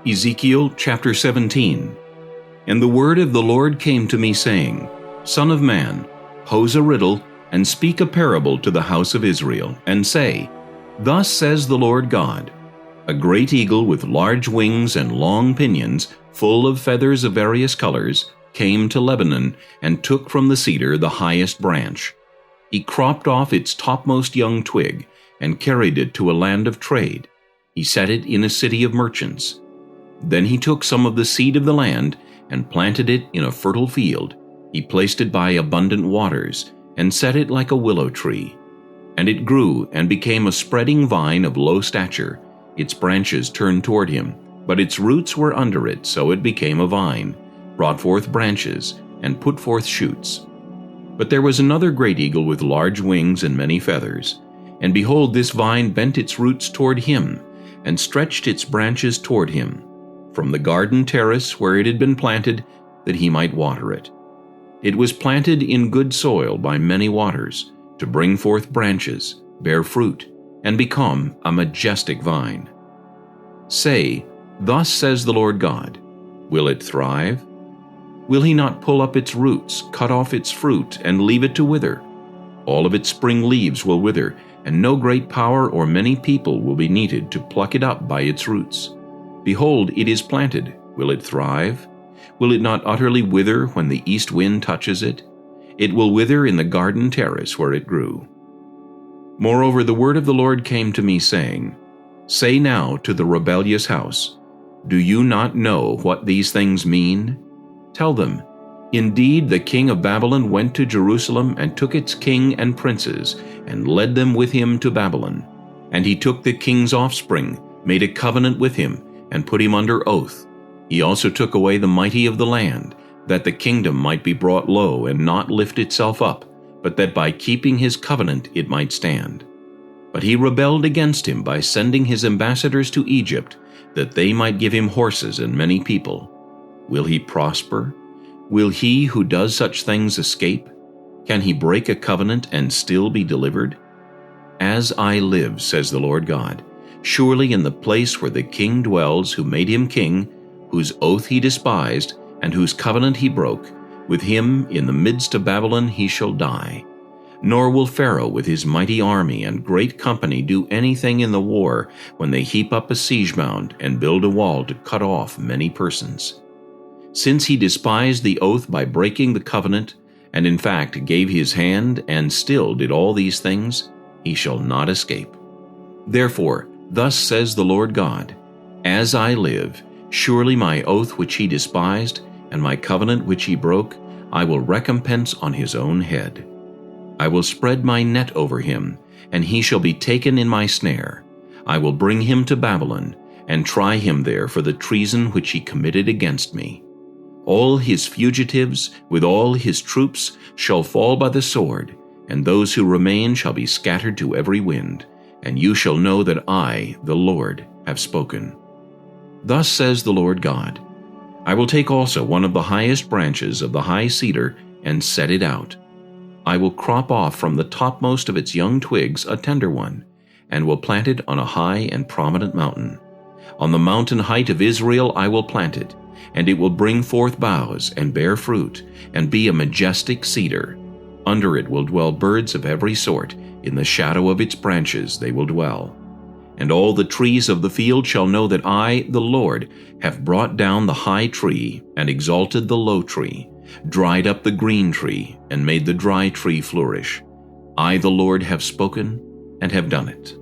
Ezekiel chapter 17. And the word of the Lord came to me, saying, Son of man, pose a riddle, and speak a parable to the house of Israel, and say, Thus says the Lord God, A great eagle with large wings and long pinions, full of feathers of various colors, came to Lebanon, and took from the cedar the highest branch. He cropped off its topmost young twig, and carried it to a land of trade. He set it in a city of merchants. Then he took some of the seed of the land, and planted it in a fertile field. He placed it by abundant waters, and set it like a willow tree. And it grew, and became a spreading vine of low stature. Its branches turned toward him, but its roots were under it, so it became a vine, brought forth branches, and put forth shoots. But there was another great eagle with large wings and many feathers. And behold, this vine bent its roots toward him, and stretched its branches toward him, from the garden terrace where it had been planted, that he might water it. It was planted in good soil by many waters, to bring forth branches, bear fruit, and become a majestic vine. Say, Thus says the Lord God, Will it thrive? Will he not pull up its roots, cut off its fruit, and leave it to wither? All of its spring leaves will wither, and no great power or many people will be needed to pluck it up by its roots. Behold, it is planted. Will it thrive? Will it not utterly wither when the east wind touches it? It will wither in the garden terrace where it grew. Moreover, the word of the Lord came to me, saying, Say now to the rebellious house, Do you not know what these things mean? Tell them, Indeed, the king of Babylon went to Jerusalem and took its king and princes, and led them with him to Babylon. And he took the king's offspring, made a covenant with him, and put him under oath. He also took away the mighty of the land, that the kingdom might be brought low and not lift itself up, but that by keeping his covenant it might stand. But he rebelled against him by sending his ambassadors to Egypt, that they might give him horses and many people. Will he prosper? Will he who does such things escape? Can he break a covenant and still be delivered? As I live, says the Lord God, surely in the place where the king dwells who made him king, whose oath he despised, and whose covenant he broke, with him in the midst of Babylon he shall die. Nor will Pharaoh with his mighty army and great company do anything in the war when they heap up a siege mound and build a wall to cut off many persons. Since he despised the oath by breaking the covenant, and in fact gave his hand and still did all these things, he shall not escape. Therefore, thus says the Lord God, As I live, surely my oath which he despised, and my covenant which he broke, I will recompense on his own head. I will spread my net over him, and he shall be taken in my snare. I will bring him to Babylon, and try him there for the treason which he committed against me. All his fugitives, with all his troops, shall fall by the sword, and those who remain shall be scattered to every wind. And you shall know that I, the Lord, have spoken. Thus says the Lord God, I will take also one of the highest branches of the high cedar, and set it out. I will crop off from the topmost of its young twigs a tender one, and will plant it on a high and prominent mountain. On the mountain height of Israel I will plant it, and it will bring forth boughs, and bear fruit, and be a majestic cedar. Under it will dwell birds of every sort, in the shadow of its branches they will dwell. And all the trees of the field shall know that I, the Lord, have brought down the high tree, and exalted the low tree, dried up the green tree, and made the dry tree flourish. I, the Lord, have spoken, and have done it.